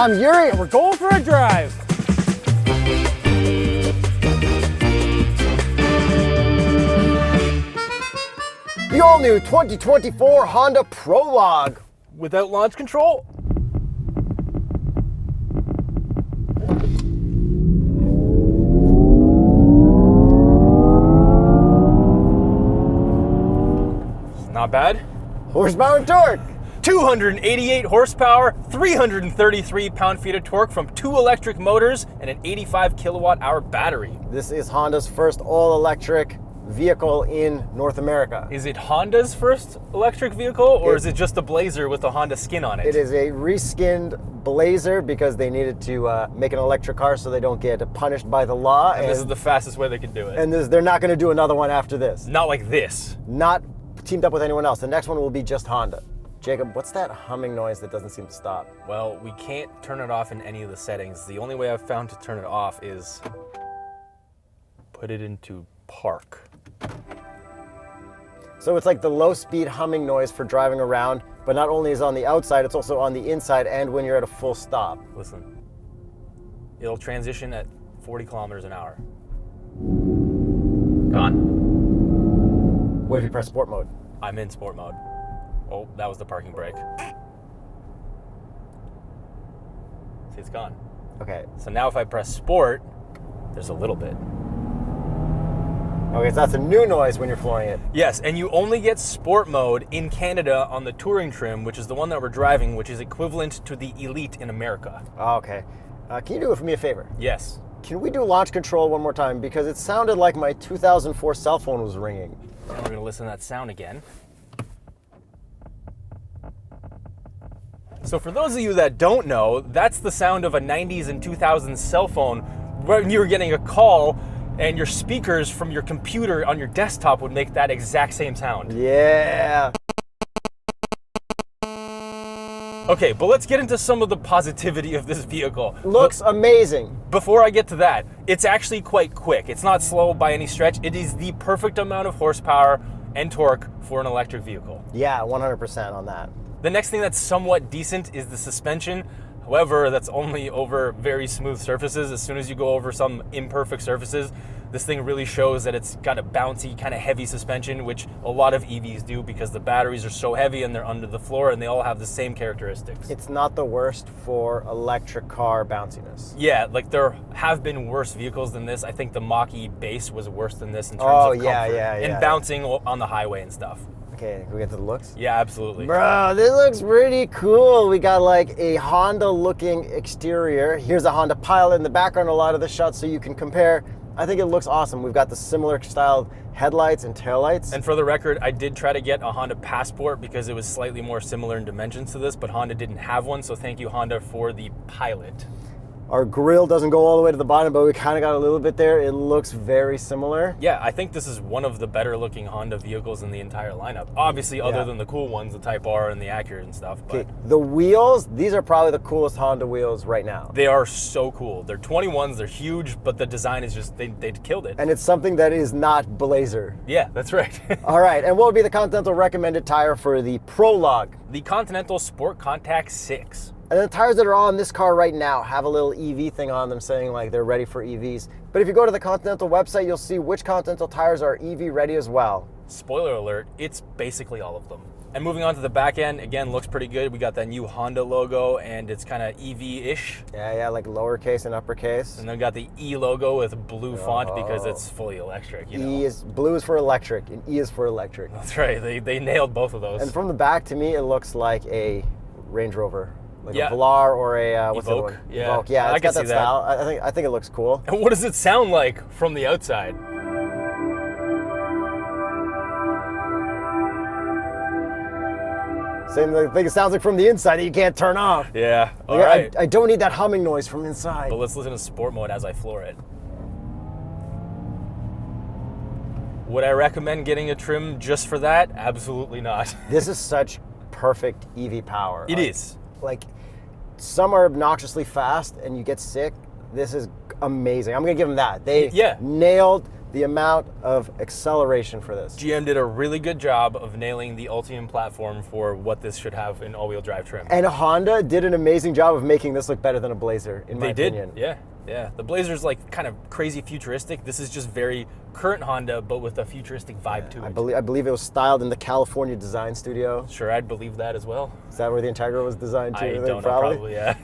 I'm Yuri. And we're going for a drive. The all-new 2024 Honda Prologue. Without launch control? Not bad. Horsepower and torque. 288 horsepower, 333 pound-feet of torque from 2 electric motors and an 85 kilowatt-hour battery. This is Honda's first all-electric vehicle in North America. Is it Honda's first electric vehicle, or is it just a Blazer with a Honda skin on it? It is a reskinned Blazer because they needed to make an electric car so they don't get punished by the law. And this is the fastest way they can do it. And they're not going to do another one after this. Not like this. Not teamed up with anyone else. The next one will be just Honda. Jacob, what's that humming noise that doesn't seem to stop? Well, we can't turn it off in any of the settings. The only way I've found to turn it off is put it into park. So it's like the low-speed humming noise for driving around, but not only is it on the outside, it's also on the inside and when you're at a full stop. Listen, it'll transition at 40 kilometers an hour. Gone. What if you press sport mode? I'm in sport mode. Oh, that was the parking brake. See, it's gone. Okay. So now if I press sport, there's a little bit. Okay, so that's a new noise when you're flooring it. Yes, and you only get sport mode in Canada on the touring trim, which is the one that we're driving, which is equivalent to the Elite in America. Oh, okay. Can you do it for me a favor? Yes. Can we do launch control one more time? Because it sounded like my 2004 cell phone was ringing. And we're going to listen to that sound again. So for those of you that don't know, that's the sound of a 90s and 2000s cell phone when you were getting a call and your speakers from your computer on your desktop would make that exact same sound. Yeah. Okay, but let's get into some of the positivity of this vehicle. Looks amazing. Before I get to that, it's actually quite quick. It's not slow by any stretch. It is the perfect amount of horsepower and torque for an electric vehicle. Yeah, 100% on that. The next thing that's somewhat decent is the suspension. However, that's only over very smooth surfaces. As soon as you go over some imperfect surfaces, this thing really shows that it's got a bouncy, kind of heavy suspension, which a lot of EVs do because the batteries are so heavy and they're under the floor and they all have the same characteristics. It's not the worst for electric car bounciness. Yeah, like there have been worse vehicles than this. I think the Mach-E base was worse than this in terms of comfort and bouncing on the highway and stuff. Okay, can we get to the looks? Yeah, absolutely. Bro, this looks pretty cool. We got like a Honda looking exterior. Here's a Honda Pilot in the background, a lot of the shots so you can compare. I think it looks awesome. We've got the similar style headlights and taillights. And for the record, I did try to get a Honda Passport because it was slightly more similar in dimensions to this, but Honda didn't have one, so thank you, Honda, for the Pilot. Our grille doesn't go all the way to the bottom, but we kind of got a little bit there. It looks very similar. Yeah, I think this is one of the better looking Honda vehicles in the entire lineup. Obviously, other than the cool ones, the Type R and the Acura and stuff. But the wheels, these are probably the coolest Honda wheels right now. They are so cool. They're 21s, they're huge, but the design is just, they killed it. And it's something that is not Blazer. Yeah, that's right. All right, and what would be the Continental recommended tire for the Prologue? The Continental Sport Contact 6. And the tires that are on this car right now have a little EV thing on them saying like they're ready for EVs. But if you go to the Continental website, you'll see which Continental tires are EV ready as well. Spoiler alert, it's basically all of them. And moving on to the back end, again, looks pretty good. We got that new Honda logo and it's kind of EV-ish. Yeah, like lowercase and uppercase. And then got the E logo with blue font because it's fully electric, you know. Blue is for electric and E is for electric. That's right, they nailed both of those. And from the back, to me, it looks like a Range Rover. Like a Yeah. Velar or a what's the other one? Yeah. Evoque. Yeah, I it's can got that see style. I think it looks cool. And what does it sound like from the outside? Same thing it sounds like from the inside that you can't turn off. Yeah, all Like, right. I don't need that humming noise from inside. But let's listen to sport mode as I floor it. Would I recommend getting a trim just for that? Absolutely not. This is such perfect EV power. It is. Like, some are obnoxiously fast and you get sick. This is amazing. I'm gonna give them that. They nailed the amount of acceleration for this. GM did a really good job of nailing the Ultium platform for what this should have in all-wheel drive trim. And Honda did an amazing job of making this look better than a Blazer, in my opinion. They did, yeah. The Blazer's like kind of crazy futuristic. This is just very current Honda, but with a futuristic vibe to it. I believe it was styled in the California design studio. Sure, I'd believe that as well. Is that where the Integra was designed to? I don't know, probably, yeah.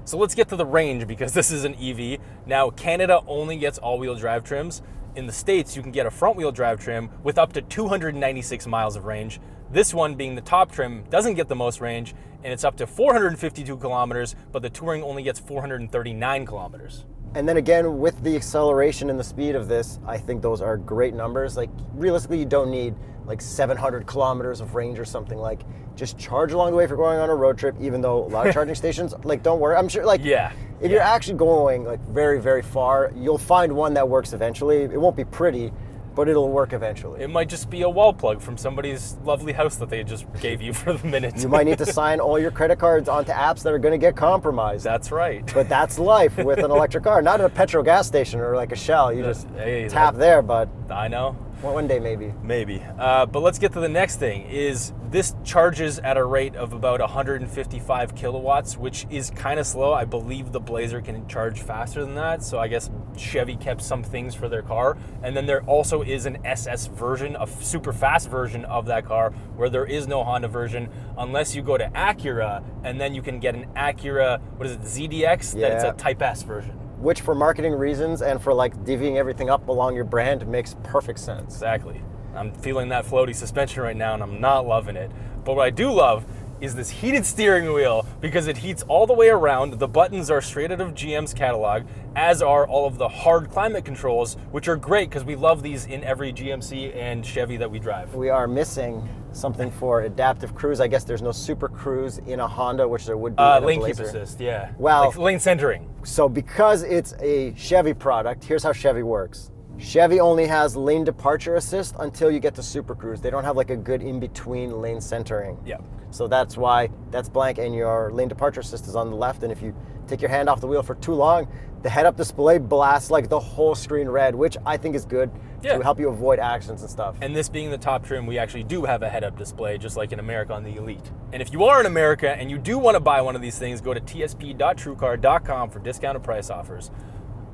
So let's get to the range, because this is an EV. Now, Canada only gets all-wheel drive trims. In the States, you can get a front-wheel drive trim with up to 296 miles of range. This one, being the top trim, doesn't get the most range, and it's up to 452 kilometers, but the Touring only gets 439 kilometers. And then again, with the acceleration and the speed of this, I think those are great numbers. Like, realistically, you don't need like 700 kilometers of range or something. Like, just charge along the way if you're going on a road trip, even though a lot of charging stations, like, don't worry. I'm sure, like, if you're actually going like very, very far, you'll find one that works eventually. It won't be pretty, but it'll work eventually. It might just be a wall plug from somebody's lovely house that they just gave you for the minute. You might need to sign all your credit cards onto apps that are going to get compromised. That's right. But that's life with an electric car. Not at a petrol gas station or like a Shell. You just tap there, but I know. One day maybe. Maybe. But let's get to the next thing. Is this charges at a rate of about 155 kilowatts, which is kind of slow. I believe the Blazer can charge faster than that. So I guess Chevy kept some things for their car. And then there also is an SS version, a super fast version of that car, where there is no Honda version, unless you go to Acura, and then you can get an Acura, what is it, ZDX? Yeah. That's a Type S version. Which, for marketing reasons and for like divvying everything up along your brand, makes perfect sense. Exactly. I'm feeling that floaty suspension right now, and I'm not loving it. But what I do love is this heated steering wheel, because it heats all the way around. The buttons are straight out of GM's catalog, as are all of the hard climate controls, which are great because we love these in every GMC and Chevy that we drive. We are missing something for adaptive cruise. I guess there's no Super Cruise in a Honda, which there would be in a lane Blazer. keep assist, yeah. Well, like lane centering. So because it's a Chevy product, here's how Chevy works. Chevy only has lane departure assist until you get to Super Cruise. They don't have like a good in-between lane centering. Yeah. So that's why that's blank, and your lane departure assist is on the left, and if you take your hand off the wheel for too long, the head-up display blasts like the whole screen red, which I think is good to help you avoid accidents and stuff. And this being the top trim, we actually do have a head-up display, just like in America on the Elite. And if you are in America and you do want to buy one of these things, go to tsp.truecar.com for discounted price offers.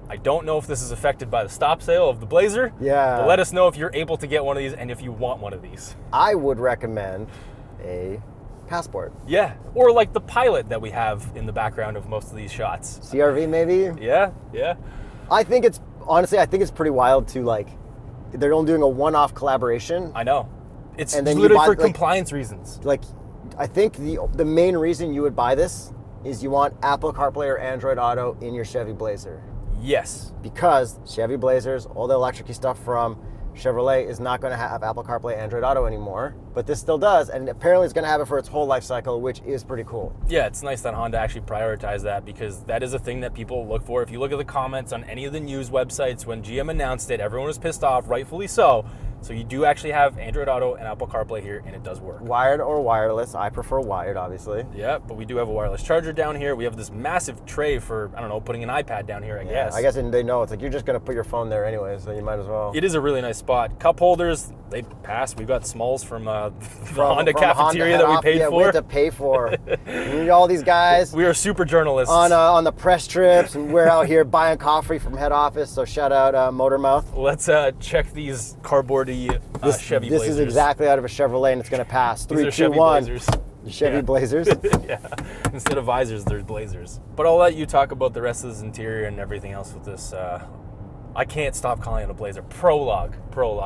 I don't know if this is affected by the stop sale of the Blazer. Yeah. But let us know if you're able to get one of these and if you want one of these. I would recommend a Passport. Yeah, or like the Pilot that we have in the background of most of these shots. CRV maybe? Yeah. I think it's pretty wild to like, they're only doing a one-off collaboration. I know. It's and then literally for compliance reasons. Like, I think the main reason you would buy this is you want Apple CarPlay or Android Auto in your Chevy Blazer. Yes. Because Chevy Blazers, all the electric-y stuff from Chevrolet is not going to have Apple CarPlay, Android Auto anymore, but this still does, and apparently it's going to have it for its whole life cycle, which is pretty cool. Yeah, it's nice that Honda actually prioritized that, because that is a thing that people look for. If you look at the comments on any of the news websites, when GM announced it, everyone was pissed off, rightfully so. So you do actually have Android Auto and Apple CarPlay here, and it does work. Wired or wireless. I prefer wired, obviously. Yeah, but we do have a wireless charger down here. We have this massive tray for, I don't know, putting an iPad down here, I guess. I guess they know. It's like you're just going to put your phone there anyway, so you might as well. It is a really nice spot. Cup holders, they pass. We've got smalls from the Honda cafeteria that we paid for. We had to pay for. All these guys. We are super journalists. On the press trips, and we're out here buying coffee from head office, so shout out Motormouth. Let's check these cardboardy Chevy Blazers. This is exactly out of a Chevrolet, and it's going to pass. 3, 2, 1. Blazers. Chevy Blazers. Yeah. Instead of visors, they're Blazers. But I'll let you talk about the rest of this interior and everything else with this. I can't stop calling it a Blazer. Prologue.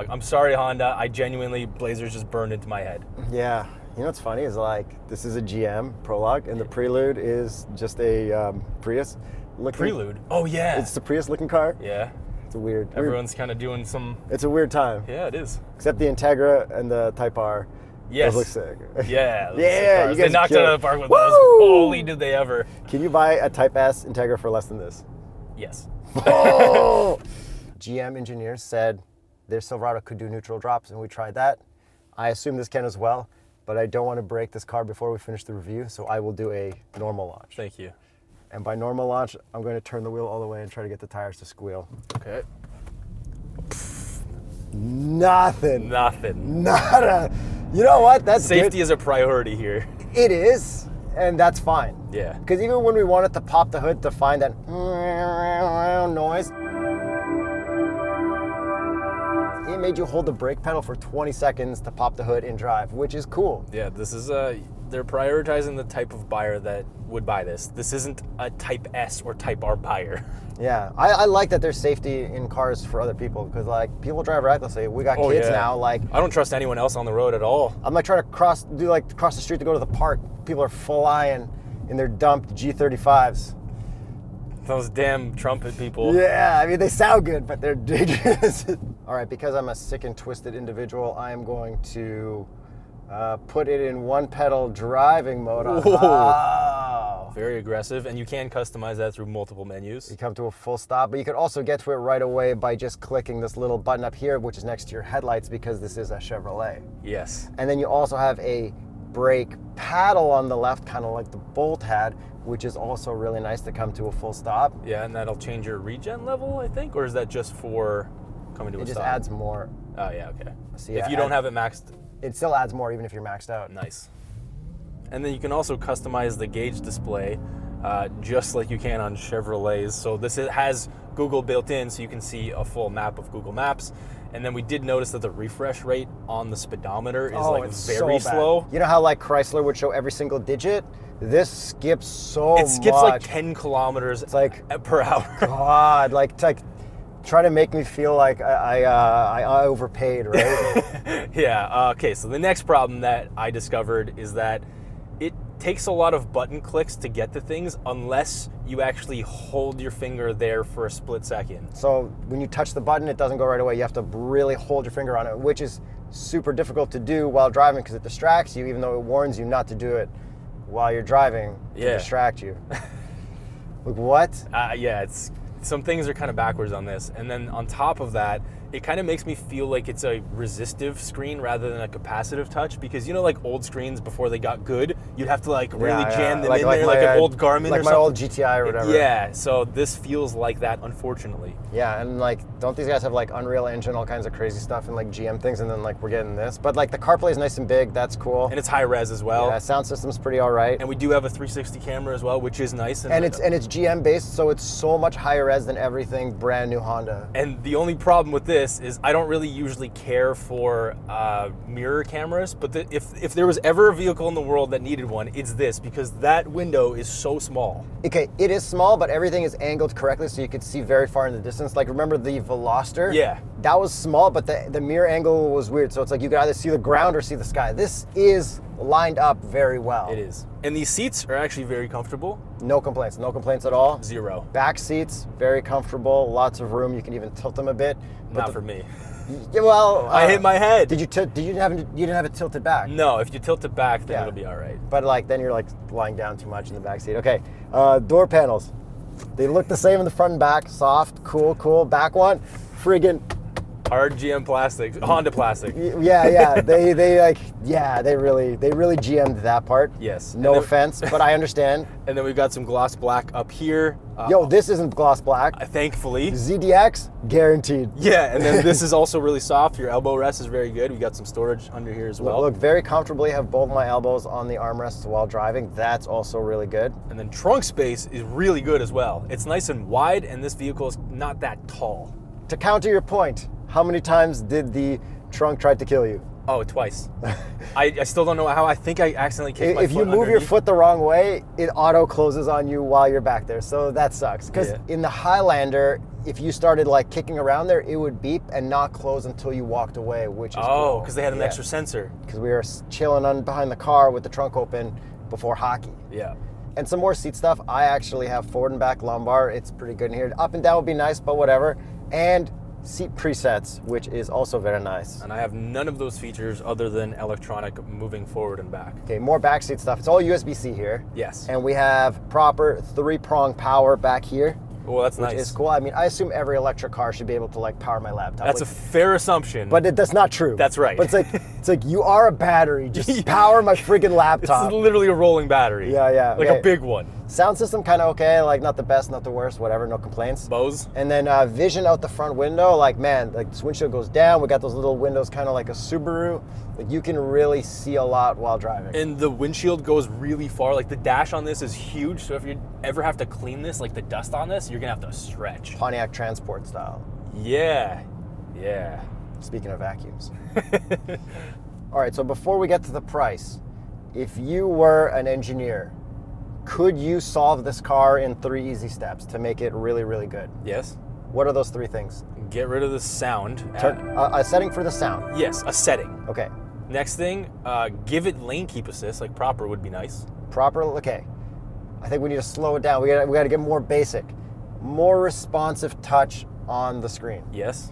I'm sorry, Honda. I genuinely, Blazers just burned into my head. Yeah. You know what's funny is, like, this is a GM Prologue, and the Prelude is just a Prius looking. Prelude? Oh, yeah. It's the Prius looking car. Yeah. It's a weird. Everyone's kind of doing some. It's a weird time. Yeah, it is. Except the Integra and the Type R. Yes. Those look sick. Yeah. Yeah. They knocked it out of the park with those. Holy did they ever. Can you buy a Type S Integra for less than this? Yes. Oh! GM engineers said their Silverado could do neutral drops, and we tried that. I assume this can as well, but I don't want to break this car before we finish the review, so I will do a normal launch. Thank you. And by normal launch, I'm going to turn the wheel all the way and try to get the tires to squeal. Okay. Nothing. Nothing. Nada. You know what? That's Safety good. is a priority here. It is, and that's fine. Yeah. Because even when we wanted to pop the hood to find that noise, it made you hold the brake pedal for 20 seconds to pop the hood in drive, which is cool. Yeah, this is they're prioritizing the type of buyer that would buy this. This isn't a Type S or Type R buyer. Yeah, I like that there's safety in cars for other people, because like people drive recklessly. We got kids now. Like, I don't trust anyone else on the road at all. I'm like trying to cross the street to go to the park. People are flying in their dumped G35s. Those damn trumpet people. Yeah, I mean, they sound good, but they're dangerous. All right, because I'm a sick and twisted individual, I am going to put it in one pedal driving mode. Oh. Very aggressive, and you can customize that through multiple menus. You come to a full stop, but you could also get to it right away by just clicking this little button up here, which is next to your headlights, because this is a Chevrolet. Yes. And then you also have a brake paddle on the left, kind of like the Bolt had, which is also really nice to come to a full stop. Yeah, and that'll change your regen level, I think, or is that just for coming to a stop? It just adds more. Oh, yeah, okay. So, if you don't have it maxed. It still adds more even if you're maxed out. Nice. And then you can also customize the gauge display just like you can on Chevrolets. So this has Google built in, so you can see a full map of Google Maps. And then we did notice that the refresh rate on the speedometer is very slow. You know how like Chrysler would show every single digit? This skips so much. It skips like 10 kilometers per hour. God, like try to make me feel like I overpaid, right? Yeah, okay, so the next problem that I discovered is that it takes a lot of button clicks to get to things unless you actually hold your finger there for a split second. So when you touch the button, it doesn't go right away. You have to really hold your finger on it, which is super difficult to do while driving because it distracts you, even though it warns you not to do it while you're driving to distract you. Like, what? Yeah, some things are kind of backwards on this. And then on top of that, it kind of makes me feel like it's a resistive screen rather than a capacitive touch, because you know, like old screens before they got good, you'd have to like really jam them in there like an old Garmin or something. Like my old GTI or whatever. Yeah, so this feels like that, unfortunately. Yeah, and like, don't these guys have like Unreal Engine, all kinds of crazy stuff and like GM things, and then like we're getting this. But like the CarPlay is nice and big, that's cool. And it's high res as well. Yeah, sound system's pretty all right. And we do have a 360 camera as well, which is nice. And it's GM based, so it's so much higher res than everything brand new Honda. And the only problem with this is I don't really usually care for mirror cameras, but if there was ever a vehicle in the world that needed one, it's this, because that window is so small. Okay, it is small, but everything is angled correctly so you could see very far in the distance. Like, remember the Veloster? Yeah. That was small, but the mirror angle was weird, so it's like you could either see the ground or see the sky. This is lined up very well. It is. And these seats are actually very comfortable. No complaints at all. Zero. Back seats, very comfortable, lots of room. You can even tilt them a bit. Not for me. Yeah, well, I hit my head. You didn't have it tilted back? No, if you tilt it back, then it'll be all right. But like then you're like lying down too much in the back seat. Okay, door panels. They look the same in the front and back. Soft, cool. Back one, friggin' hard GM plastic, Honda plastic. Yeah. They really GM'd that part. Yes. No offense, but I understand. And then we've got some gloss black up here. Yo, this isn't gloss black. Thankfully. ZDX, guaranteed. Yeah, and then this is also really soft. Your elbow rest is very good. We got some storage under here as well. Look, very comfortably have both my elbows on the armrests while driving. That's also really good. And then trunk space is really good as well. It's nice and wide, and this vehicle is not that tall. To counter your point, how many times did the trunk try to kill you? Oh, twice. I still don't know how. I think I accidentally kicked my foot If you move your foot the wrong way, it auto closes on you while you're back there. So that sucks. Because in the Highlander, if you started like kicking around there, it would beep and not close until you walked away, which is cool. Oh, because they had an extra sensor. Because we were chilling behind the car with the trunk open before hockey. Yeah. And some more seat stuff. I actually have forward and back lumbar. It's pretty good in here. Up and down would be nice, but whatever. And seat presets, which is also very nice. And I have none of those features other than electronic moving forward and back. Okay, more backseat stuff. It's all USB-C here. Yes. And we have proper 3-prong power back here. Oh, that's nice. Which is cool. I mean, I assume every electric car should be able to like power my laptop. That's a fair assumption. But that's not true. That's right. But it's like you are a battery. Just power my friggin' laptop. It's literally a rolling battery. Yeah. Like a big one. Sound system kind of okay, like not the best, not the worst, whatever, no complaints. Bose. And then vision out the front window, like man, like this windshield goes down. We got those little windows, kind of like a Subaru. Like you can really see a lot while driving. And the windshield goes really far. Like the dash on this is huge. So if you ever have to clean this, like the dust on this, you're gonna have to stretch. Pontiac Transport style. Yeah, yeah. Speaking of vacuums. All right, so before we get to the price, if you were an engineer, could you solve this car in 3 easy steps to make it really, really good? Yes. What are those 3 things? Get rid of the sound. A setting for the sound. Yes, a setting. Okay. Next thing, give it lane keep assist, like proper would be nice. Proper, okay. I think we need to slow it down. We got to get more basic. More responsive touch on the screen. Yes.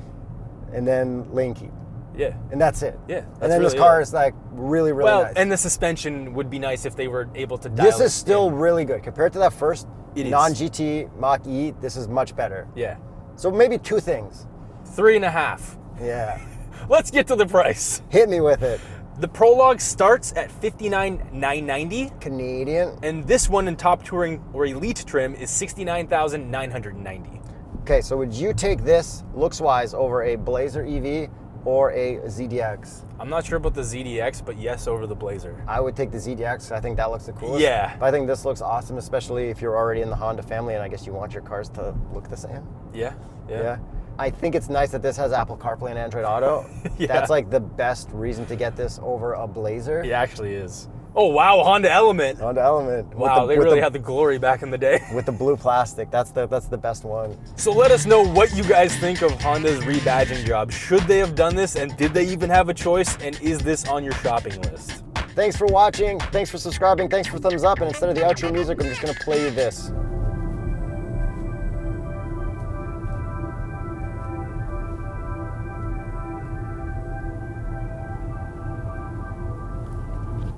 And then lane keep. Yeah. And that's it. Yeah. And then this car is like really, really nice. And the suspension would be nice if they were able to dial This is still really good. Compared to that first non-GT Mach-E, this is much better. Yeah. So maybe 2 things. 3.5. Yeah. Let's get to the price. Hit me with it. The Prologue starts at $59,990. Canadian. And this one in top touring or elite trim is $69,990. Okay, so would you take this looks-wise over a Blazer EV or a ZDX? I'm not sure about the ZDX, but yes, over the Blazer. I would take the ZDX. I think that looks the coolest. Yeah. But I think this looks awesome, especially if you're already in the Honda family, and I guess you want your cars to look the same. Yeah. Yeah. I think it's nice that this has Apple CarPlay and Android Auto. Yeah. That's like the best reason to get this over a Blazer. It actually is. Oh, wow, Honda Element. Honda Element. Wow, they really had the glory back in the day. With the blue plastic. That's the best one. So let us know what you guys think of Honda's rebadging job. Should they have done this, and did they even have a choice, and is this on your shopping list? Thanks for watching. Thanks for subscribing. Thanks for thumbs up. And instead of the outro music, I'm just going to play you this.